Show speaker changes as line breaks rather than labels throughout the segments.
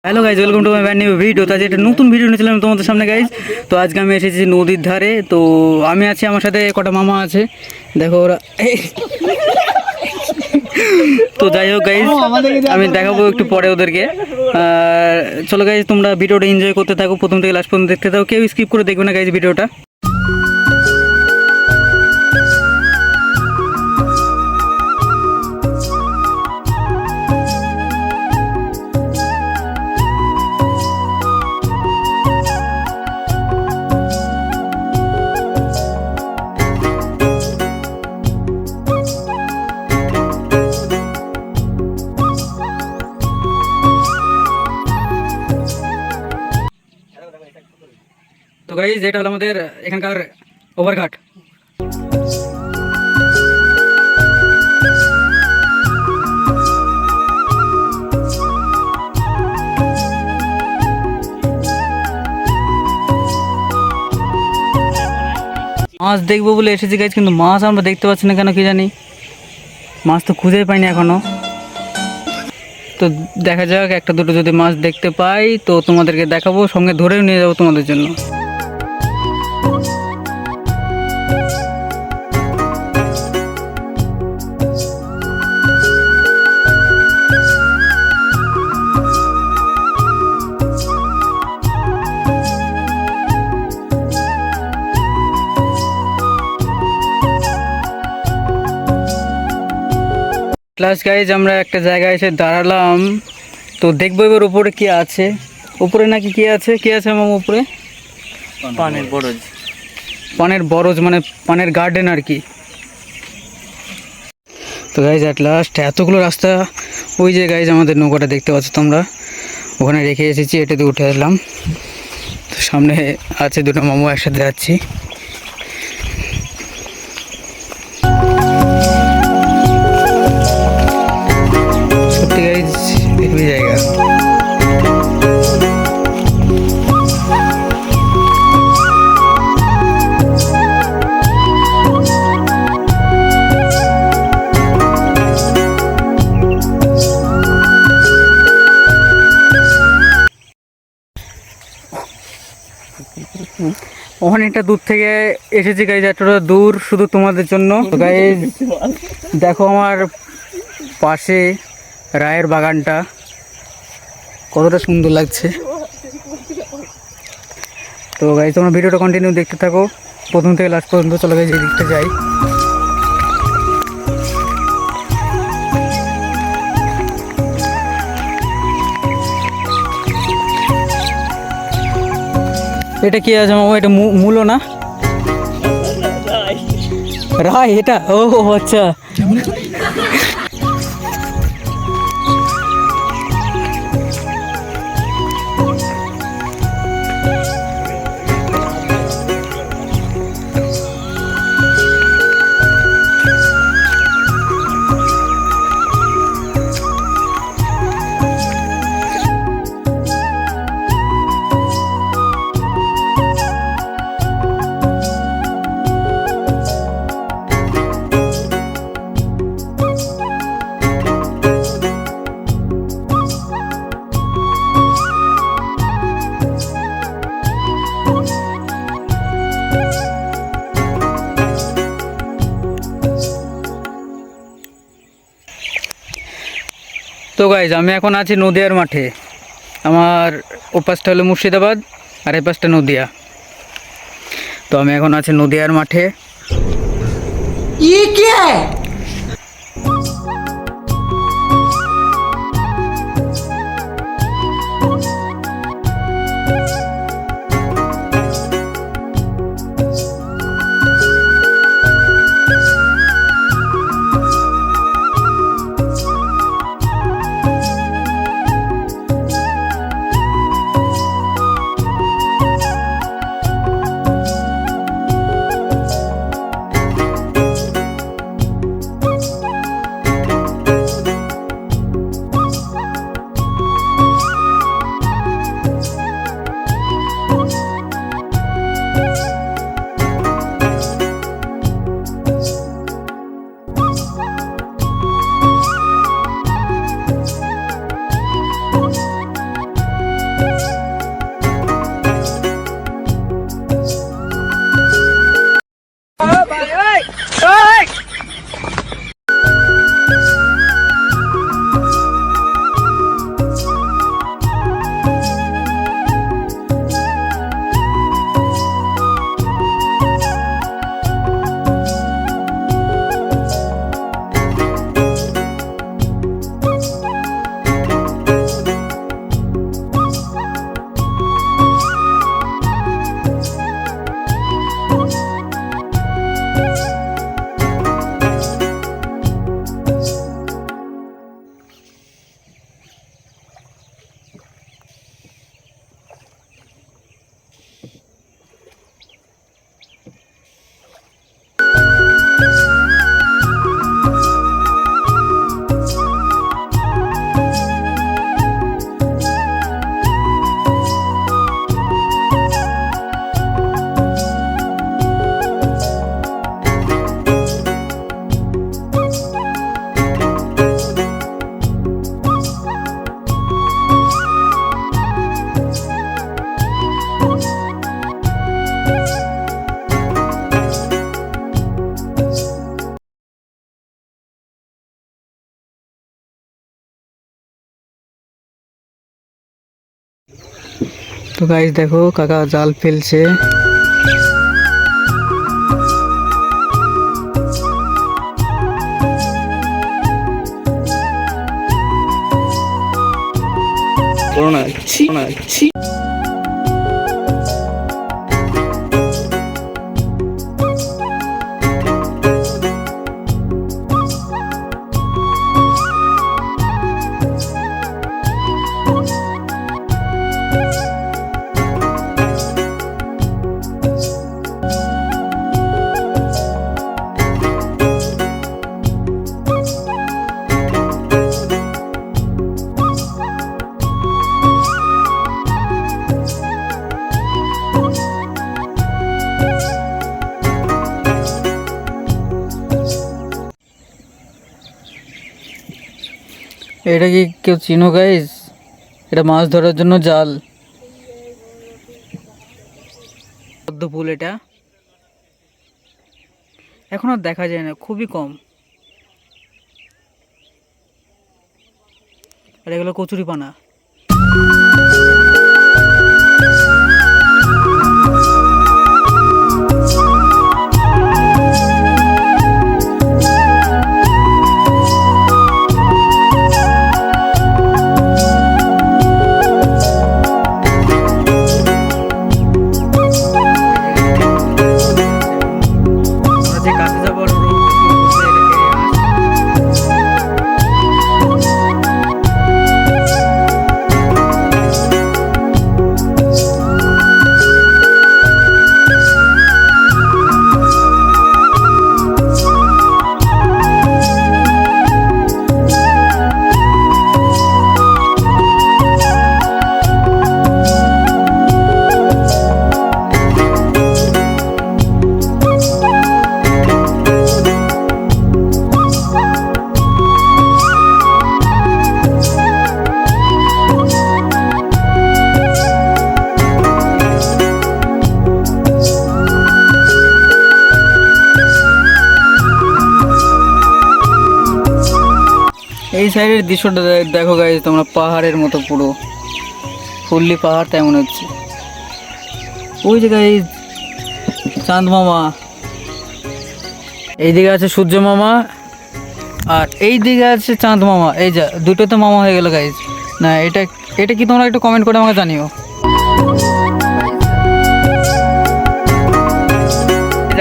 Hello guys, welcome to my brand new video. তো আজ একটা নতুন ভিডিও নিয়েছিলাম তোমাদের সামনে গাইজ। তো আজকে আমি এসেছি নদীর ধারে। তো আমি আছি, আমার সাথে কটা মামা আছে, দেখো ওরা। তো যাই হোক গাইজ, আমি দেখাবো একটু পরে ওদেরকে। চলো গাইজ, তোমরা ভিডিওটা এনজয় করতে থাকো, প্রথম থেকে লাস্ট পর্যন্ত দেখতে থাকো, কেউ স্কিপ করে দেখবে না গাইজ ভিডিওটা। তো গাইজ, এটা হলো আমাদের এখানকার ওভারঘাট। মাছ দেখবো বলে এসেছি গাইজ, কিন্তু মাছ আমরা দেখতে পাচ্ছি না কেন কি জানি। মাছ তো খুঁজেই পাইনি এখনো। তো দেখা যাক, একটা দুটো যদি মাছ দেখতে পাই তো তোমাদেরকে দেখাবো, সঙ্গে ধরেও নিয়ে যাবো তোমাদের জন্য। ক্লাস গাইজ, আমরা একটা জায়গায় এসে দাঁড়ালাম। তো দেখবো এবার উপরে কি আছে। উপরে নাকি কি আছে, কি আছে আমার উপরে?
পানের বরজ।
পানের বরজ মানে পানের গার্ডেন আর কি। তো গাইজ অ্যাট লাস্ট এতগুলো রাস্তা, ওই যে গাইজ আমাদের নৌকাটা দেখতে পাচ্ছ তোমরা, ওখানে রেখে এসেছি, এটাতে উঠে আসলাম। তো সামনে আছে দুটো মামু, একসাথে যাচ্ছি। সত্যি গাইজ হেভি জায়গা। অনেকটা দূর থেকে এসেছি গাইজ, এতটা দূর শুধু তোমাদের জন্য। তো গাইজ দেখো আমার পাশে রায়ের বাগানটা কতটা সুন্দর লাগছে। তো গাইজ তোমরা ভিডিওটা কন্টিনিউ দেখতে থাকো, প্রথম থেকে লাস্ট পর্যন্ত। চলো গাইজ এই দিকটা যাই। এটা কি আছে মামা? এটা মূলো না? রায় এটা? ও আচ্ছা। তো গাইজ আমি এখন আছি নদিয়ার মাঠে। আমার ওপাশটা হলো মুর্শিদাবাদ আর এই পাশটা নদিয়া। তো আমি এখন আছি নদিয়ার মাঠে। তো গাইস দেখো কাকা জাল ফেলছে। এটা কি কেউ চিনো গাইস? এটা মাছ ধরার জন্য জাল। পদ্ম ফুল এটা এখন আর দেখা যায় না, খুবই কম। আর এগুলো কচুরি পানা। এই সাইডের দৃশ্যটা দেখো গাইজ তোমরা, পাহাড়ের মতো পুরো ফুললি পাহাড় তাই মনে হচ্ছে। ওই যে গাইজ চাঁদ মামা, এইদিকে আছে সূর্য মামা, আর এই দিকে আছে চাঁদ মামা। এই যা দুটো তো মামা হয়ে গেল গাইজ। না এটা এটা কি তোমরা একটু কমেন্ট করে আমাকে জানিও।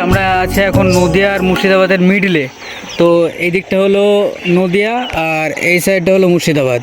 আমরা আছি এখন নদিয়া আর মুর্শিদাবাদের মিডলে। তো এই দিকটা হলো নদিয়া আর এই সাইডটা হলো মুর্শিদাবাদ।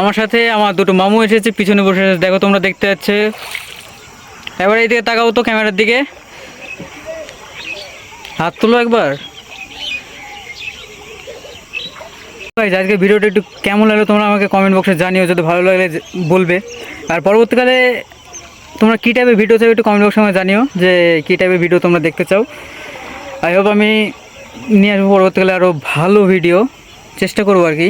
আমার সাথে আমার দুটো মামু এসেছে, পিছনে বসে আছে, দেখো তোমরা দেখতে পাচ্ছে। এবার এই দিকে তাকাও তো, ক্যামেরার দিকে হাত তুলো একবার। আজকে ভিডিওটা একটু কেমন লাগলো তোমরা আমাকে কমেন্ট বক্সে জানিও, যদি ভালো লাগলে বলবে। আর পরবর্তীকালে তোমরা কী টাইপের ভিডিও চাও একটু কমেন্ট বক্সে আমাকে জানিও, যে কী টাইপের ভিডিও তোমরা দেখতে চাও। আই হোপ আমি নিয়ে আসবো পরবর্তীকালে আরও ভালো ভিডিও, চেষ্টা করবো আর কি।